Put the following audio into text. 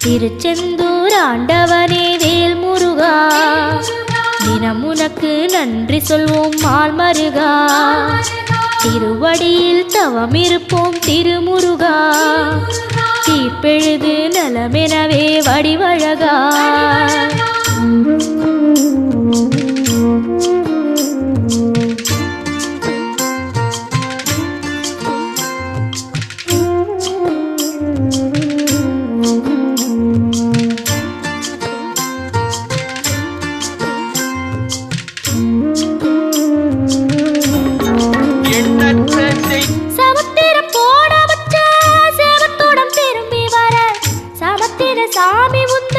திருச்செந்தூர் ஆண்டவனே வேல் முருகா, தினம் உனக்கு நன்றி சொல்வோம் மால் மருகா. திருவடியில் தவம் இருப்போம் திருமுருகா, தீப்பெழுது நலமெனவே வடிவழகா. சமுத்திரம் போட வச்ச சேவத்தோடம் திரும்பி வர சமுத்திர சாமி உந்த